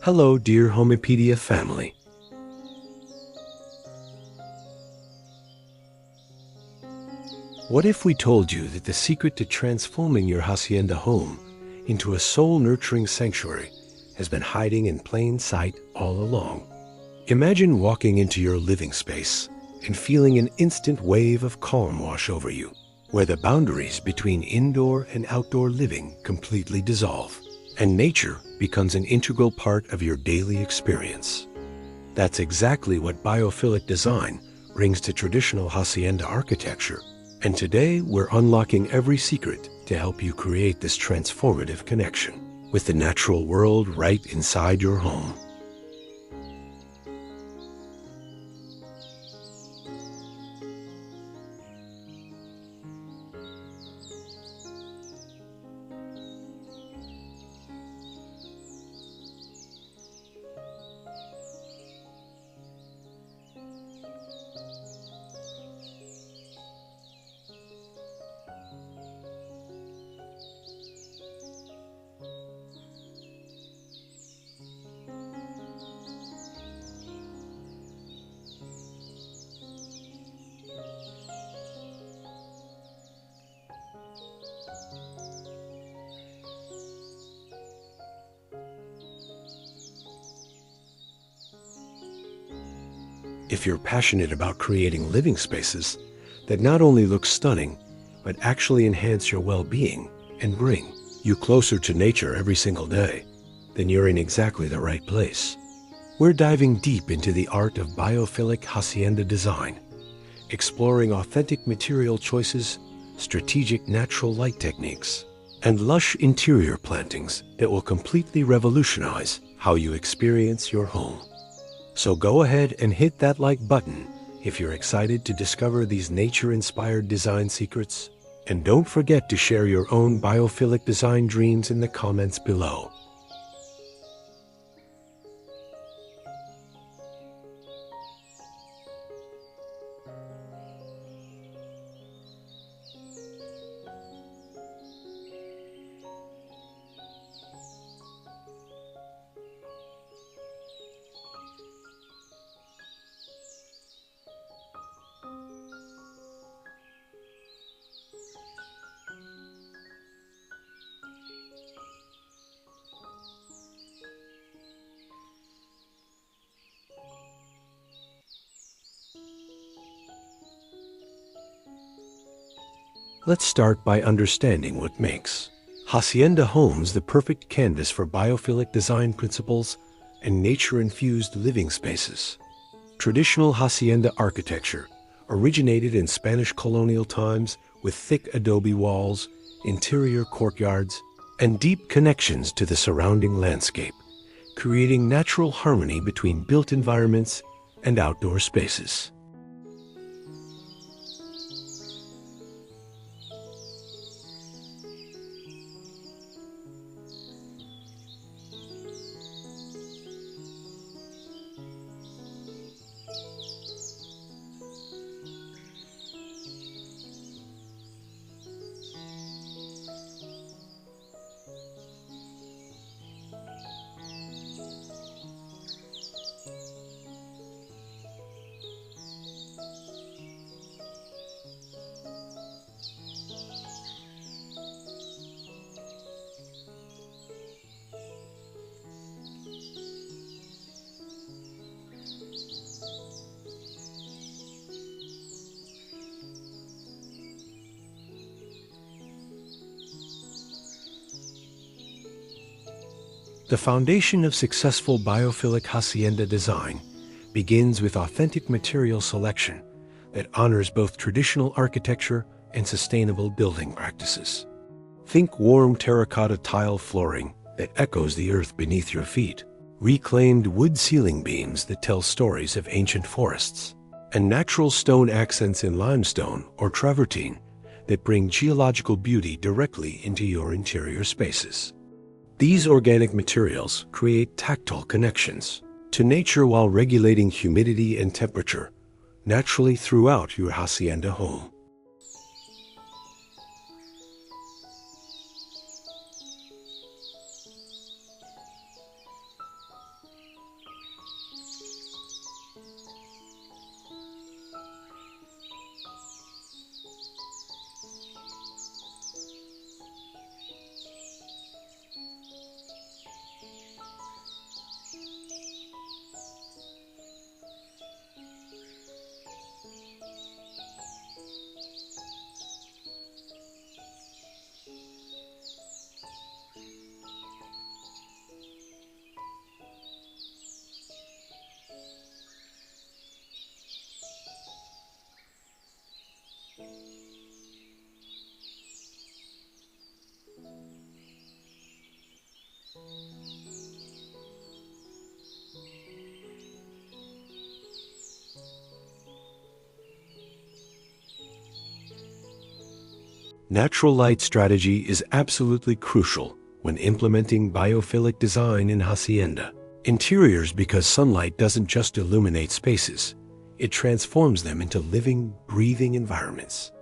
Hello, dear Homopedia family. What if we told you that the secret to transforming your hacienda home into a soul-nurturing sanctuary has been hiding in plain sight all along? Imagine walking into your living space and feeling an instant wave of calm wash over you, where the boundaries between indoor and outdoor living completely dissolve, and nature becomes an integral part of your daily experience. That's exactly what biophilic design brings to traditional hacienda architecture. And today, we're unlocking every secret to help you create this transformative connection with the natural world right inside your home. If you're passionate about creating living spaces that not only look stunning, but actually enhance your well-being and bring you closer to nature every single day, then you're in exactly the right place. We're diving deep into the art of biophilic hacienda design, exploring authentic material choices, strategic natural light techniques, and lush interior plantings that will completely revolutionize how you experience your home. So go ahead and hit that like button if you're excited to discover these nature-inspired design secrets. And don't forget to share your own biophilic design dreams in the comments below. Let's start by understanding what makes hacienda homes the perfect canvas for biophilic design principles and nature-infused living spaces. Traditional hacienda architecture originated in Spanish colonial times with thick adobe walls, interior courtyards, and deep connections to the surrounding landscape, creating natural harmony between built environments and outdoor spaces. The foundation of successful biophilic hacienda design begins with authentic material selection that honors both traditional architecture and sustainable building practices. Think warm terracotta tile flooring that echoes the earth beneath your feet, reclaimed wood ceiling beams that tell stories of ancient forests, and natural stone accents in limestone or travertine that bring geological beauty directly into your interior spaces. These organic materials create tactile connections to nature while regulating humidity and temperature naturally throughout your hacienda home. Natural light strategy is absolutely crucial when implementing biophilic design in Hacienda. Interiors, because sunlight doesn't just illuminate spaces, it transforms them into living, breathing environments.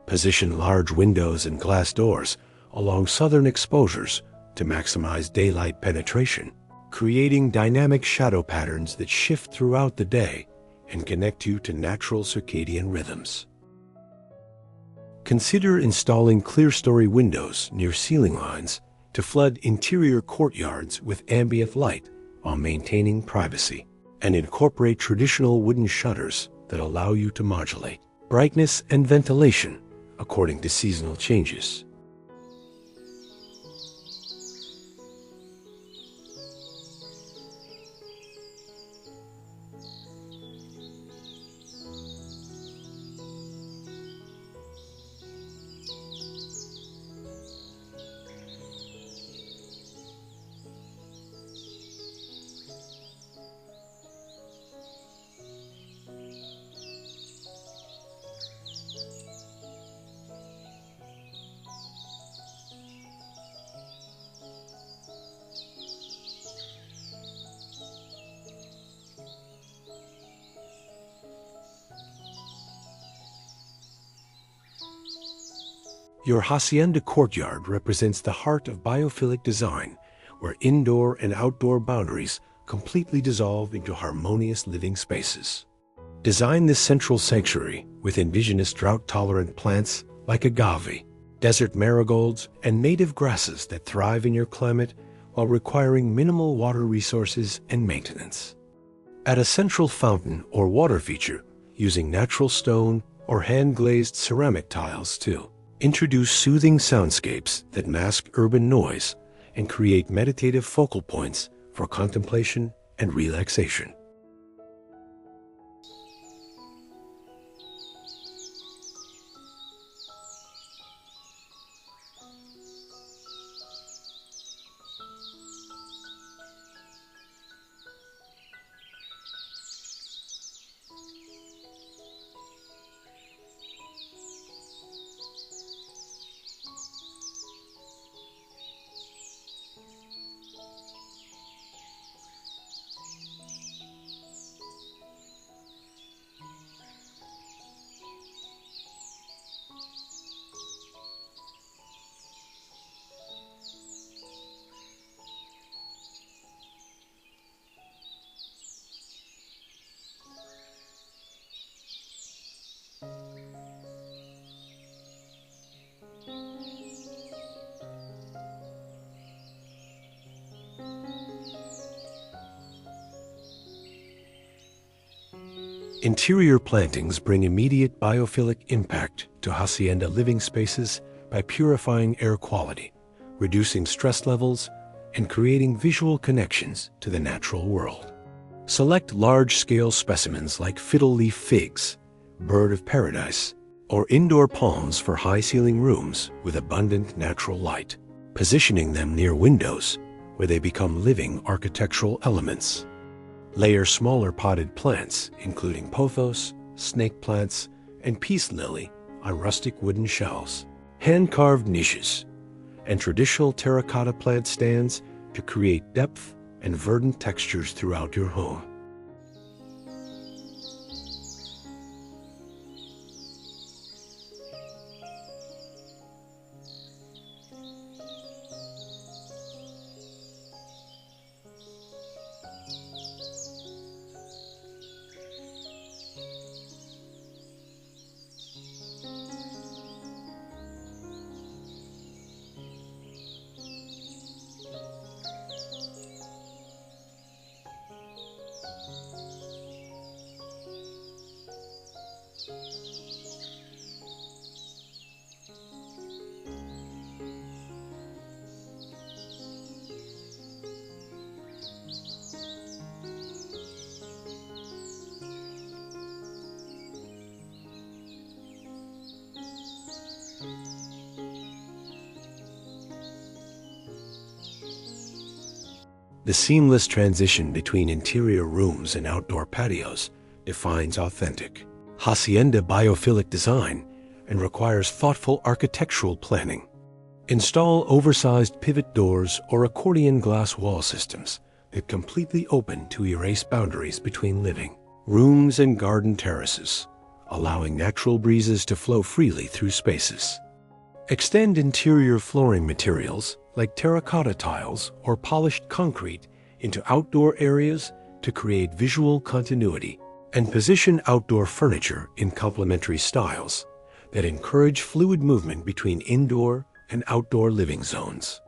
Position large windows and glass doors along southern exposures to maximize daylight penetration, creating dynamic shadow patterns that shift throughout the day and connect you to natural circadian rhythms. Consider installing clear-story windows near ceiling lines to flood interior courtyards with ambient light while maintaining privacy, and incorporate traditional wooden shutters that allow you to modulate brightness and ventilation according to seasonal changes. Your Hacienda courtyard represents the heart of biophilic design, where indoor and outdoor boundaries completely dissolve into harmonious living spaces. Design this central sanctuary with indigenous drought-tolerant plants like agave, desert marigolds, and native grasses that thrive in your climate while requiring minimal water resources and maintenance. Add a central fountain or water feature using natural stone or hand-glazed ceramic tiles too. Introduce soothing soundscapes that mask urban noise and create meditative focal points for contemplation and relaxation. Interior plantings bring immediate biophilic impact to Hacienda living spaces by purifying air quality, reducing stress levels, and creating visual connections to the natural world. Select large-scale specimens like fiddle-leaf figs, bird of paradise, or indoor palms for high-ceiling rooms with abundant natural light, positioning them near windows where they become living architectural elements. Layer smaller potted plants, including pothos, snake plants, and peace lily, on rustic wooden shelves. Hand-carved niches and traditional terracotta plant stands to create depth and verdant textures throughout your home. The seamless transition between interior rooms and outdoor patios defines authentic Hacienda biophilic design and requires thoughtful architectural planning. Install oversized pivot doors or accordion glass wall systems that completely open to erase boundaries between living rooms and garden terraces, allowing natural breezes to flow freely through spaces. Extend interior flooring materials like terracotta tiles or polished concrete into outdoor areas to create visual continuity, and position outdoor furniture in complementary styles that encourage fluid movement between indoor and outdoor living zones.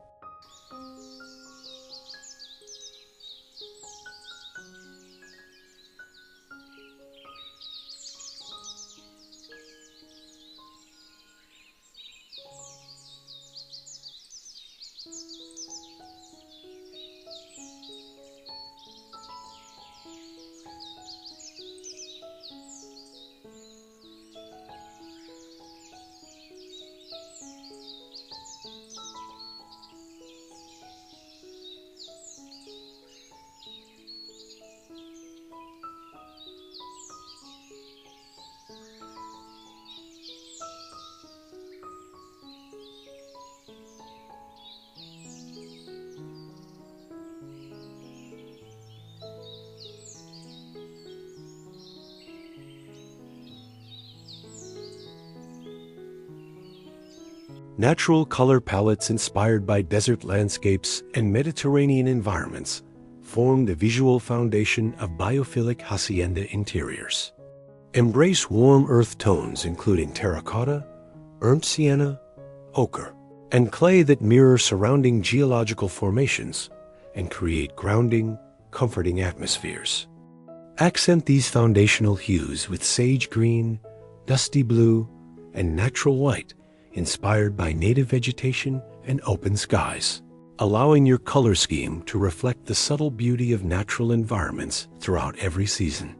Natural color palettes inspired by desert landscapes and Mediterranean environments form the visual foundation of Biophilic Hacienda interiors. Embrace warm earth tones including terracotta, burnt sienna, ochre, and clay that mirror surrounding geological formations and create grounding, comforting atmospheres. Accent these foundational hues with sage green, dusty blue, and natural white inspired by native vegetation and open skies, allowing your color scheme to reflect the subtle beauty of natural environments throughout every season.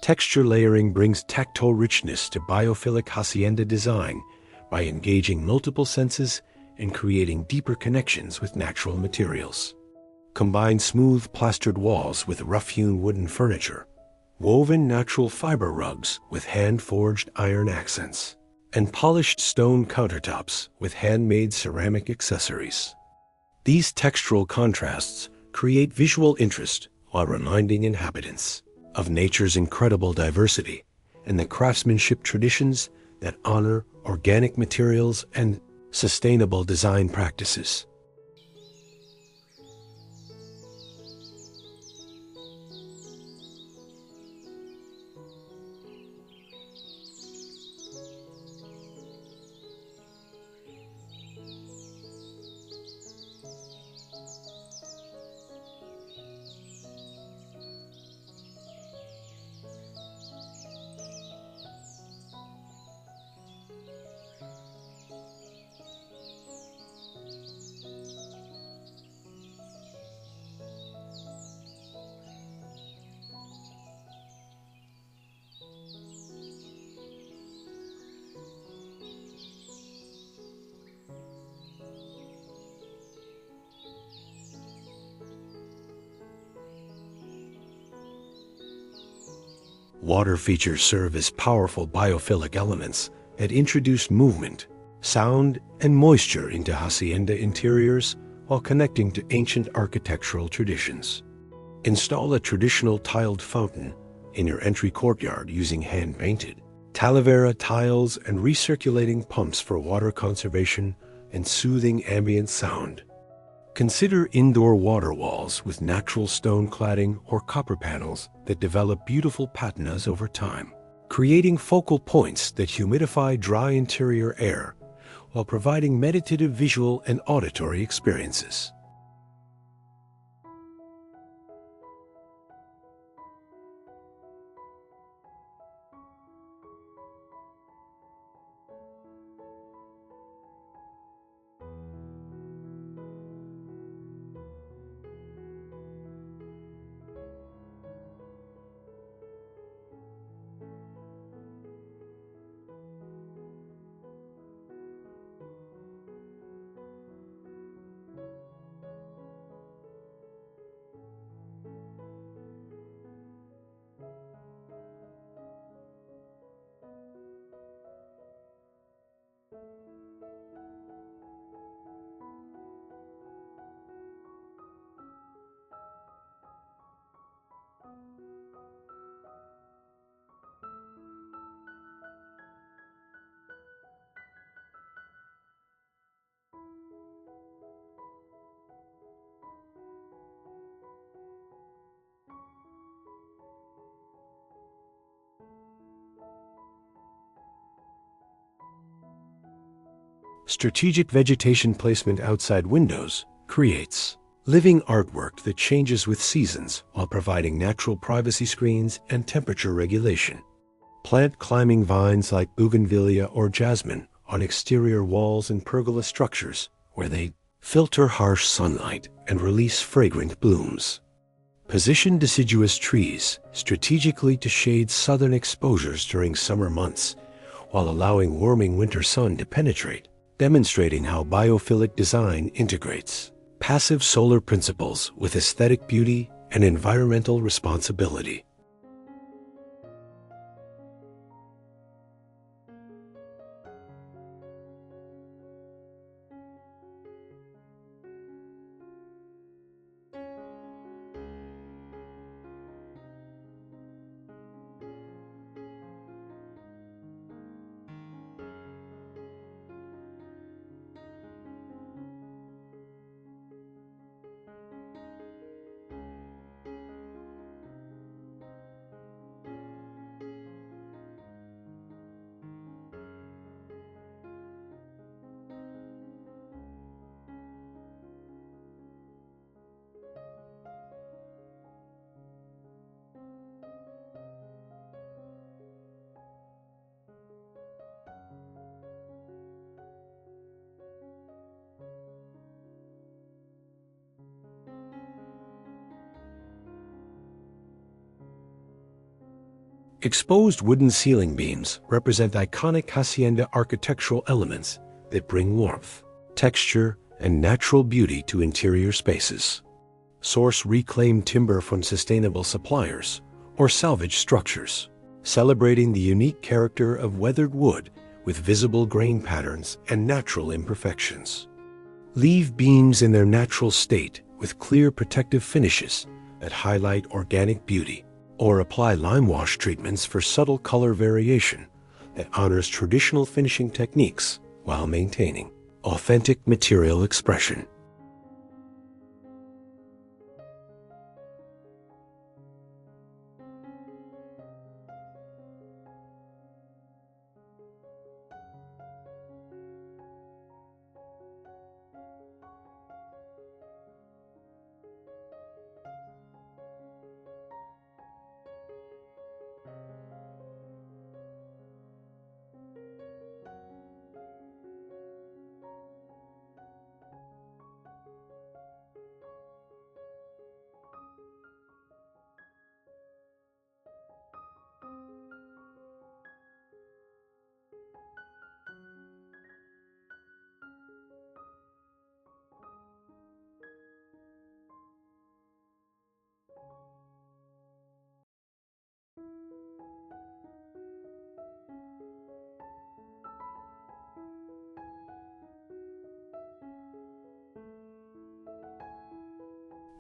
Texture layering brings tactile richness to Biophilic Hacienda design by engaging multiple senses and creating deeper connections with natural materials. Combine smooth plastered walls with rough-hewn wooden furniture, woven natural fiber rugs with hand-forged iron accents, and polished stone countertops with handmade ceramic accessories. These textural contrasts create visual interest while reminding inhabitants of nature's incredible diversity and the craftsmanship traditions that honor organic materials and sustainable design practices. Water features serve as powerful biophilic elements that introduce movement, sound, and moisture into hacienda interiors while connecting to ancient architectural traditions. Install a traditional tiled fountain in your entry courtyard using hand-painted, Talavera tiles and recirculating pumps for water conservation and soothing ambient sound. Consider indoor water walls with natural stone cladding or copper panels that develop beautiful patinas over time, creating focal points that humidify dry interior air while providing meditative visual and auditory experiences. Strategic vegetation placement outside windows creates living artwork that changes with seasons while providing natural privacy screens and temperature regulation. Plant climbing vines like bougainvillea or jasmine on exterior walls and pergola structures where they filter harsh sunlight and release fragrant blooms. Position deciduous trees strategically to shade southern exposures during summer months while allowing warming winter sun to penetrate, demonstrating how biophilic design integrates passive solar principles with aesthetic beauty and environmental responsibility. Exposed wooden ceiling beams represent iconic Hacienda architectural elements that bring warmth, texture, and natural beauty to interior spaces. Source reclaimed timber from sustainable suppliers or salvage structures, celebrating the unique character of weathered wood with visible grain patterns and natural imperfections. Leave beams in their natural state with clear protective finishes that highlight organic beauty, or apply lime wash treatments for subtle color variation that honors traditional finishing techniques while maintaining authentic material expression.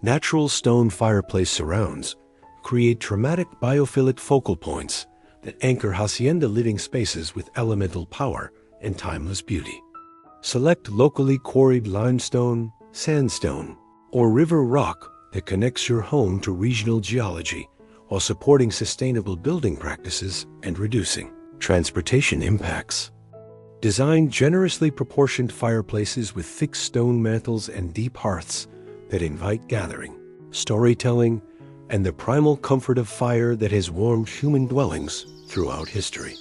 Natural stone fireplace surrounds create dramatic biophilic focal points that anchor hacienda living spaces with elemental power and timeless beauty. Select locally quarried limestone, sandstone, or river rock that connects your home to regional geology while supporting sustainable building practices and reducing transportation impacts. Design generously proportioned fireplaces with thick stone mantles and deep hearths that invite gathering, storytelling, and the primal comfort of fire that has warmed human dwellings throughout history.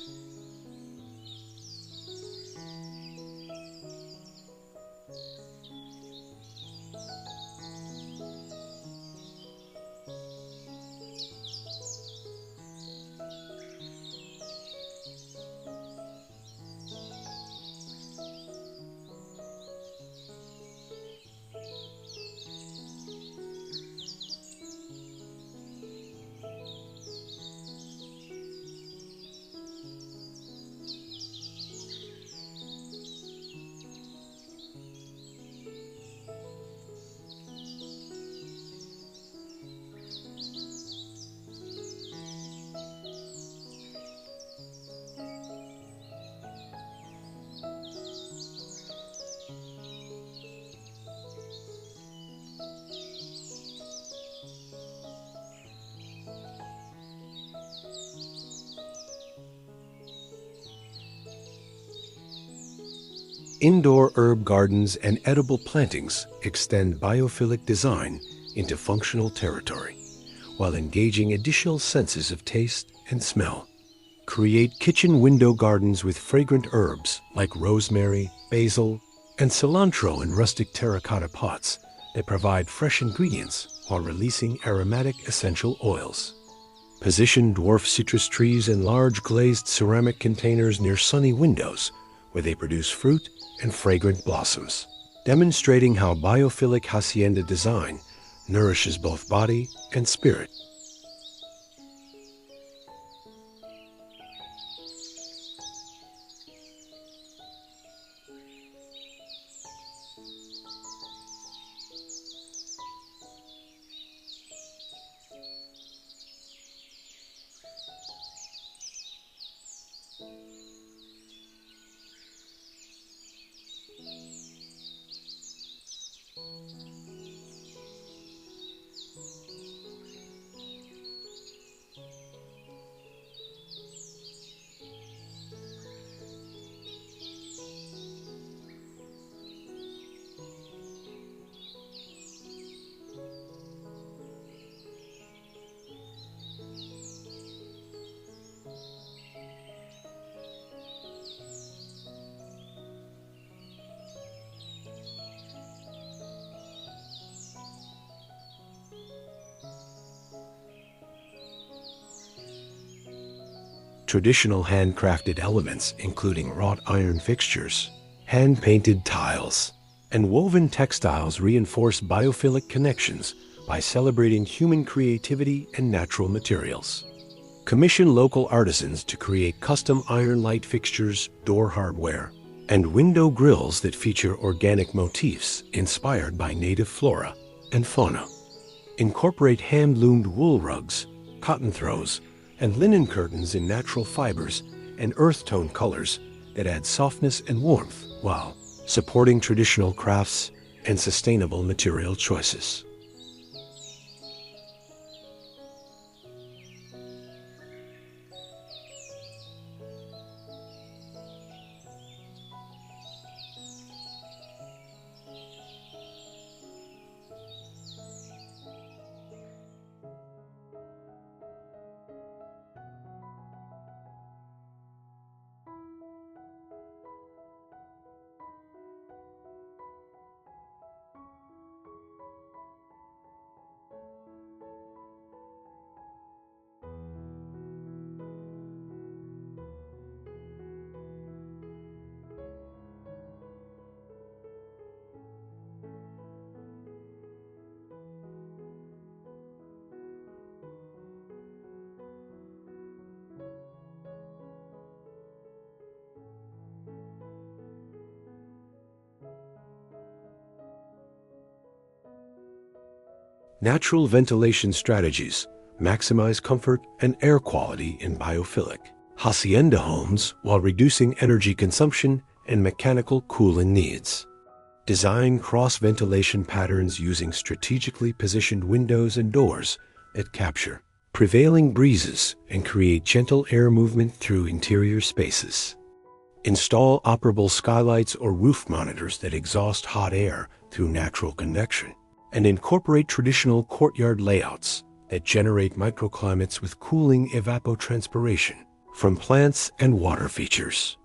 Indoor herb gardens and edible plantings extend biophilic design into functional territory, while engaging additional senses of taste and smell. Create kitchen window gardens with fragrant herbs like rosemary, basil, and cilantro in rustic terracotta pots that provide fresh ingredients while releasing aromatic essential oils. Position dwarf citrus trees in large glazed ceramic containers near sunny windows where they produce fruit and fragrant blossoms, demonstrating how biophilic hacienda design nourishes both body and spirit. Traditional handcrafted elements including wrought iron fixtures, hand-painted tiles, and woven textiles reinforce biophilic connections by celebrating human creativity and natural materials. Commission local artisans to create custom iron light fixtures, door hardware, and window grills that feature organic motifs inspired by native flora and fauna. Incorporate hand-loomed wool rugs, cotton throws, and linen curtains in natural fibers and earth tone colors that add softness and warmth while supporting traditional crafts and sustainable material choices. Natural ventilation strategies maximize comfort and air quality in Biophilic. Hacienda homes while reducing energy consumption and mechanical cooling needs. Design cross-ventilation patterns using strategically positioned windows and doors that capture prevailing breezes and create gentle air movement through interior spaces. Install operable skylights or roof monitors that exhaust hot air through natural convection, and incorporate traditional courtyard layouts that generate microclimates with cooling evapotranspiration from plants and water features.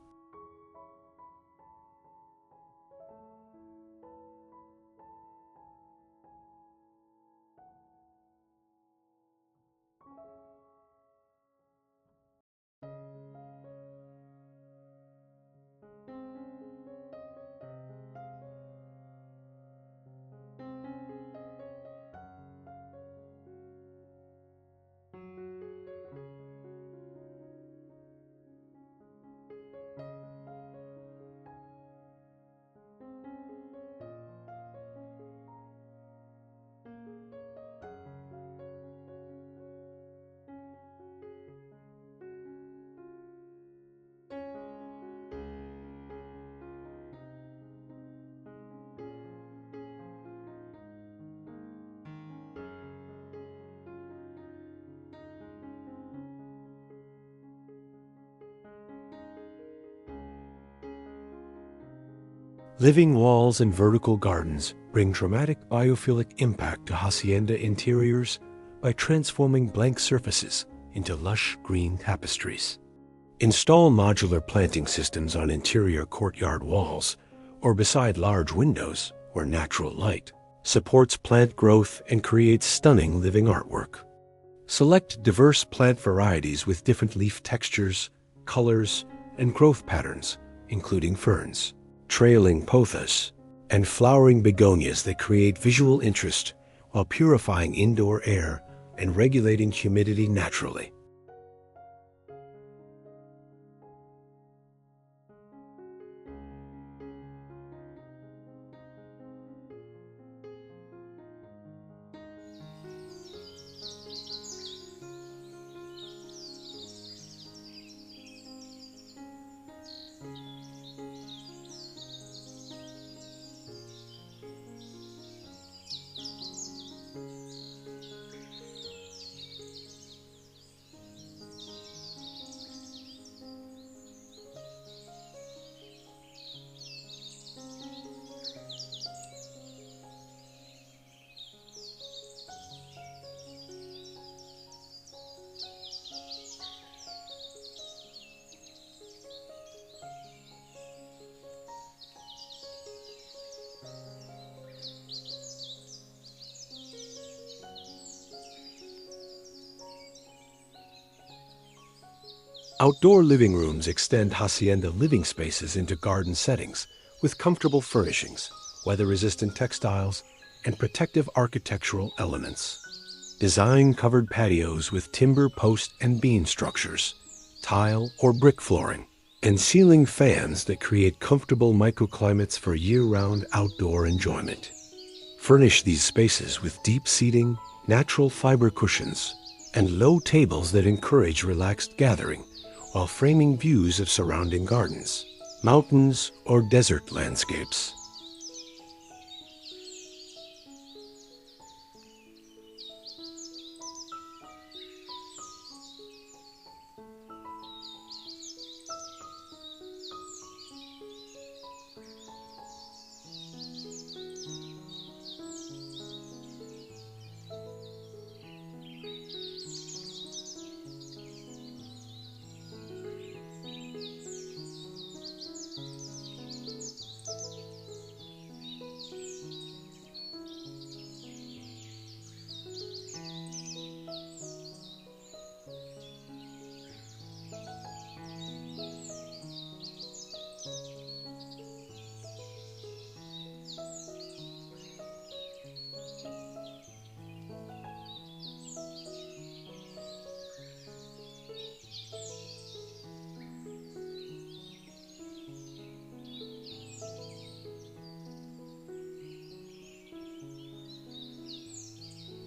Living walls and vertical gardens bring dramatic biophilic impact to hacienda interiors by transforming blank surfaces into lush green tapestries. Install modular planting systems on interior courtyard walls or beside large windows where natural light supports plant growth and creates stunning living artwork. Select diverse plant varieties with different leaf textures, colors, and growth patterns, including ferns, trailing pothos, and flowering begonias that create visual interest while purifying indoor air and regulating humidity naturally. Outdoor living rooms extend hacienda living spaces into garden settings with comfortable furnishings, weather-resistant textiles, and protective architectural elements. Design covered patios with timber post and beam structures, tile or brick flooring, and ceiling fans that create comfortable microclimates for year-round outdoor enjoyment. Furnish these spaces with deep seating, natural fiber cushions, and low tables that encourage relaxed gathering while framing views of surrounding gardens, mountains, or desert landscapes.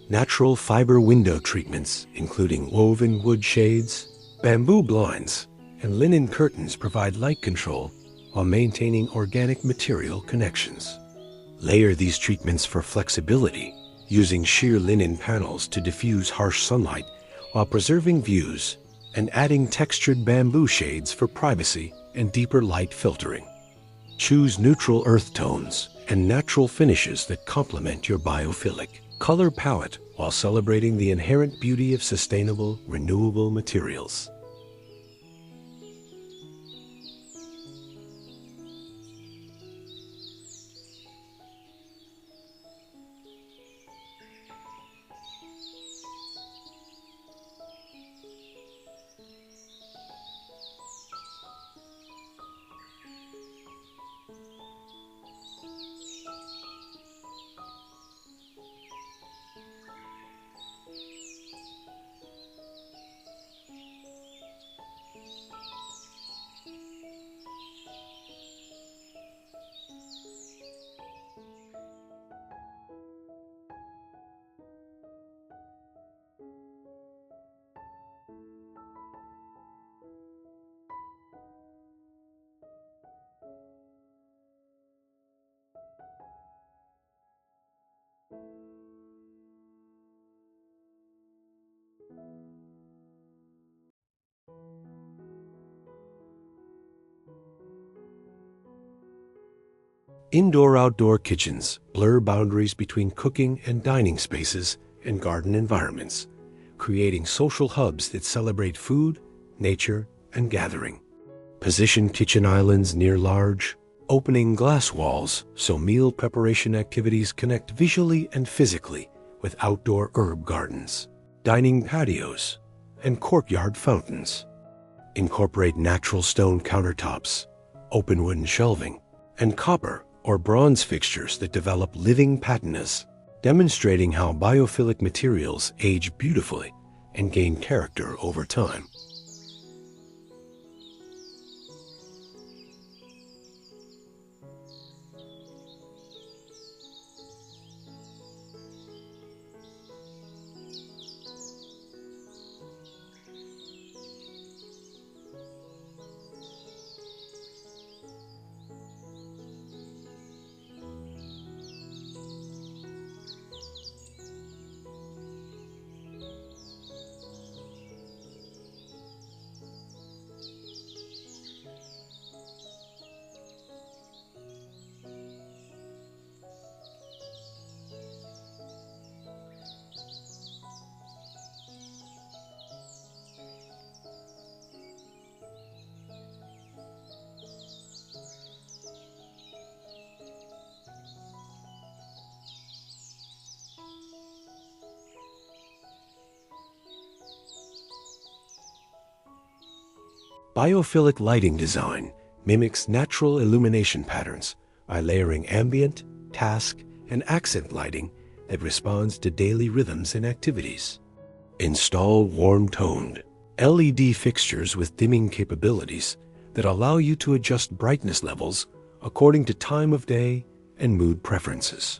Natural fiber window treatments, including woven wood shades, bamboo blinds, and linen curtains provide light control while maintaining organic material connections. Layer these treatments for flexibility, using sheer linen panels to diffuse harsh sunlight while preserving views, and adding textured bamboo shades for privacy and deeper light filtering. Choose neutral earth tones and natural finishes that complement your biophilic color palette while celebrating the inherent beauty of sustainable, renewable materials. Indoor-outdoor kitchens blur boundaries between cooking and dining spaces and garden environments, creating social hubs that celebrate food, nature, and gathering. Position kitchen islands near large, opening glass walls so meal preparation activities connect visually and physically with outdoor herb gardens, dining patios, and courtyard fountains. Incorporate natural stone countertops, open wooden shelving, and copper or bronze fixtures that develop living patinas, demonstrating how biophilic materials age beautifully and gain character over time. Biophilic lighting design mimics natural illumination patterns by layering ambient, task, and accent lighting that responds to daily rhythms and activities. Install warm-toned LED fixtures with dimming capabilities that allow you to adjust brightness levels according to time of day and mood preferences.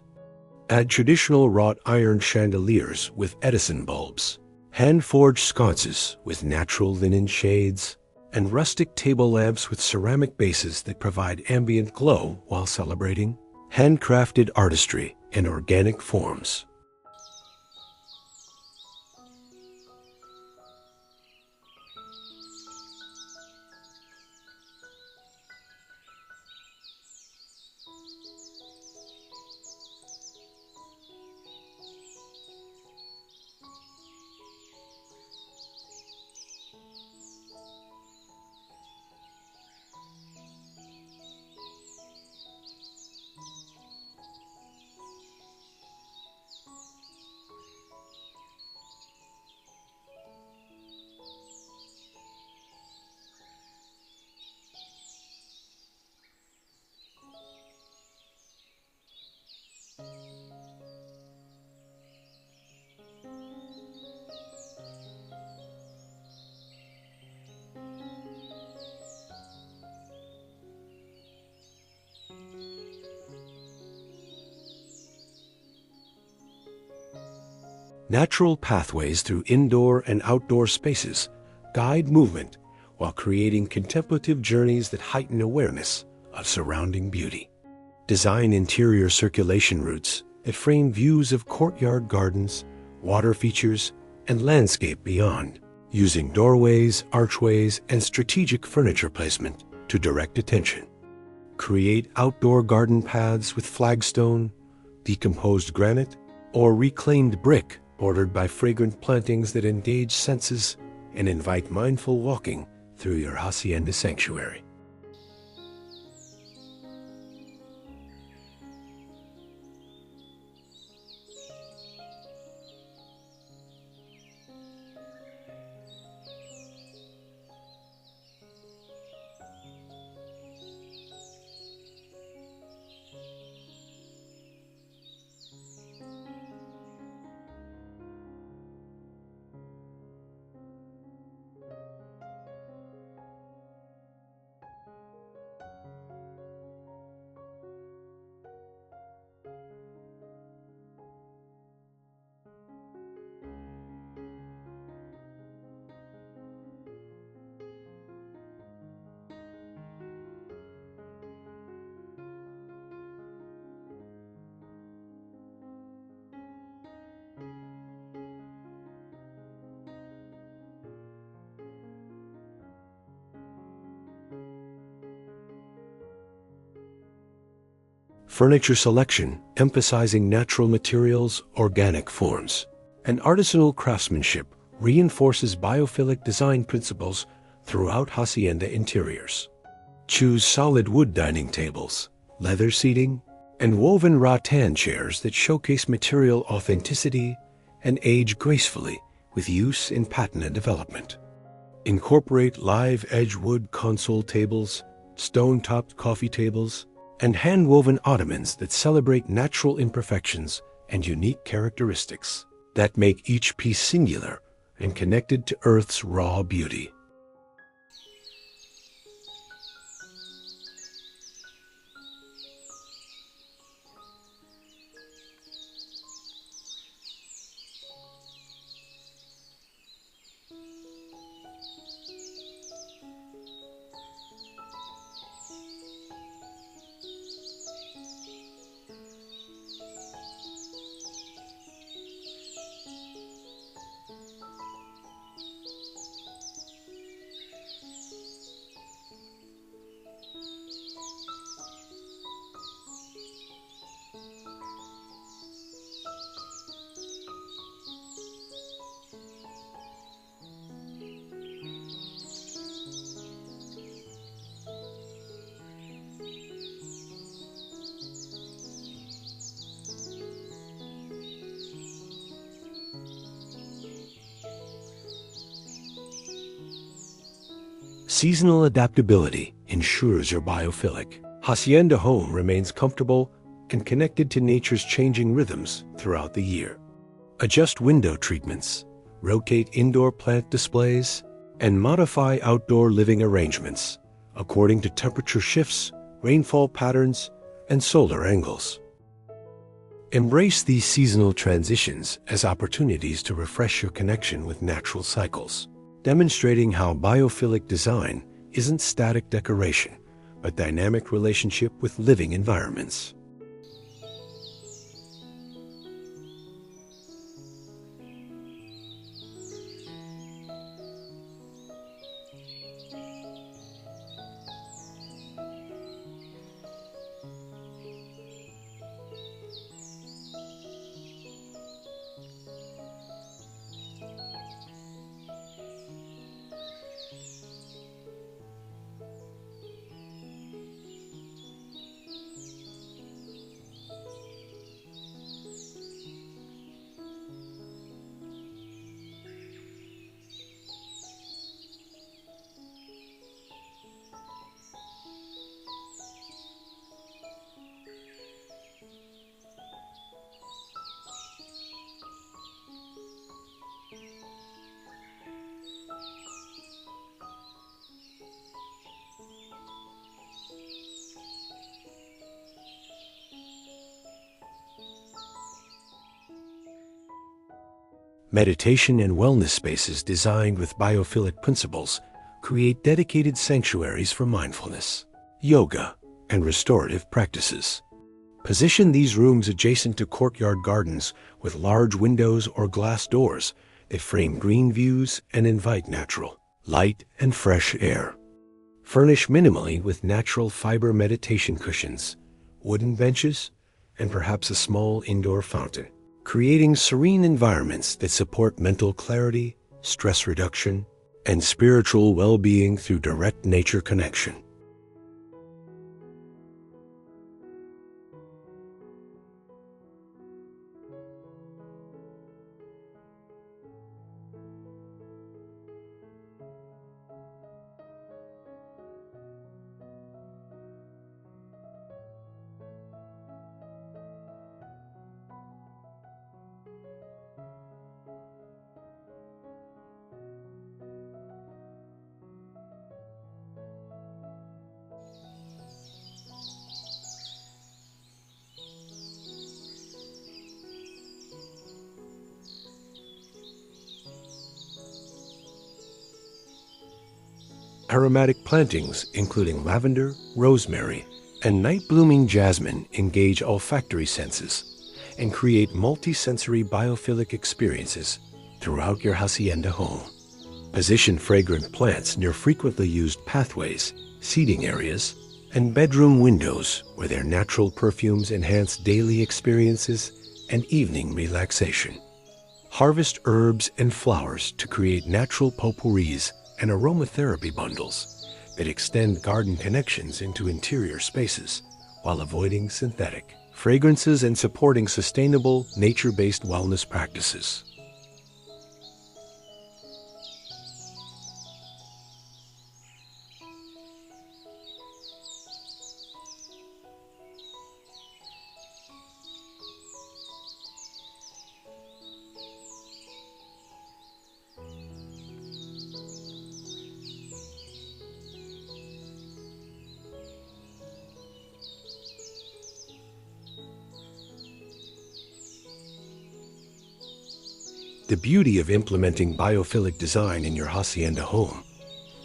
Add traditional wrought iron chandeliers with Edison bulbs, hand-forged sconces with natural linen shades, and rustic table lamps with ceramic bases that provide ambient glow while celebrating handcrafted artistry in organic forms. Natural pathways through indoor and outdoor spaces guide movement while creating contemplative journeys that heighten awareness of surrounding beauty. Design interior circulation routes that frame views of courtyard gardens, water features, and landscape beyond, using doorways, archways, and strategic furniture placement to direct attention. Create outdoor garden paths with flagstone, decomposed granite, or reclaimed brick bordered by fragrant plantings that engage senses and invite mindful walking through your Hacienda sanctuary. Furniture selection emphasizing natural materials, organic forms, and artisanal craftsmanship reinforces biophilic design principles throughout Hacienda interiors. Choose solid wood dining tables, leather seating, and woven rattan chairs that showcase material authenticity and age gracefully with use in patina development. Incorporate live edge wood console tables, stone-topped coffee tables, and hand-woven ottomans that celebrate natural imperfections and unique characteristics that make each piece singular and connected to Earth's raw beauty. Seasonal adaptability ensures your biophilic Hacienda home remains comfortable and connected to nature's changing rhythms throughout the year. Adjust window treatments, rotate indoor plant displays, and modify outdoor living arrangements according to temperature shifts, rainfall patterns, and solar angles. Embrace these seasonal transitions as opportunities to refresh your connection with natural cycles, demonstrating how biophilic design isn't static decoration, but dynamic relationship with living environments. Meditation and wellness spaces designed with biophilic principles create dedicated sanctuaries for mindfulness, yoga, and restorative practices. Position these rooms adjacent to courtyard gardens with large windows or glass doors that frame green views and invite natural light and fresh air. Furnish minimally with natural fiber meditation cushions, wooden benches, and perhaps a small indoor fountain, creating serene environments that support mental clarity, stress reduction, and spiritual well-being through direct nature connection. Aromatic plantings, including lavender, rosemary, and night-blooming jasmine, engage olfactory senses and create multi-sensory biophilic experiences throughout your hacienda home. Position fragrant plants near frequently used pathways, seating areas, and bedroom windows where their natural perfumes enhance daily experiences and evening relaxation. Harvest herbs and flowers to create natural potpourris and aromatherapy bundles that extend garden connections into interior spaces while avoiding synthetic fragrances and supporting sustainable, nature-based wellness practices. The beauty of implementing biophilic design in your hacienda home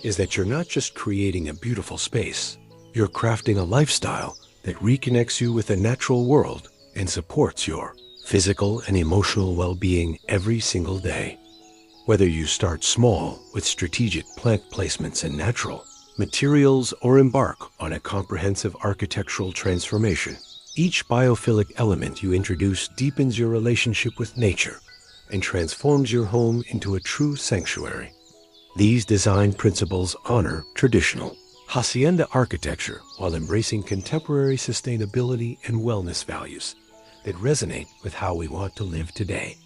is that you're not just creating a beautiful space, you're crafting a lifestyle that reconnects you with the natural world and supports your physical and emotional well-being every single day. Whether you start small with strategic plant placements and natural materials or embark on a comprehensive architectural transformation, each biophilic element you introduce deepens your relationship with nature and transforms your home into a true sanctuary. These design principles honor traditional hacienda architecture while embracing contemporary sustainability and wellness values that resonate with how we want to live today.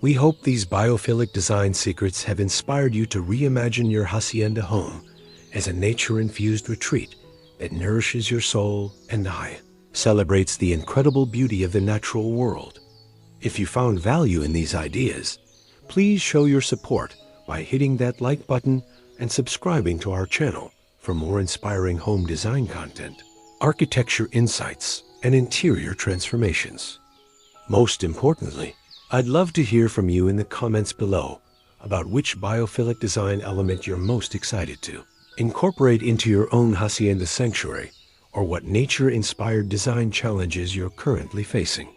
We hope these biophilic design secrets have inspired you to reimagine your hacienda home as a nature-infused retreat that nourishes your soul and eye, celebrates the incredible beauty of the natural world. If you found value in these ideas, please show your support by hitting that like button and subscribing to our channel for more inspiring home design content, architecture insights, and interior transformations. Most importantly, I'd love to hear from you in the comments below about which biophilic design element you're most excited to incorporate into your own hacienda sanctuary, or what nature-inspired design challenges you're currently facing.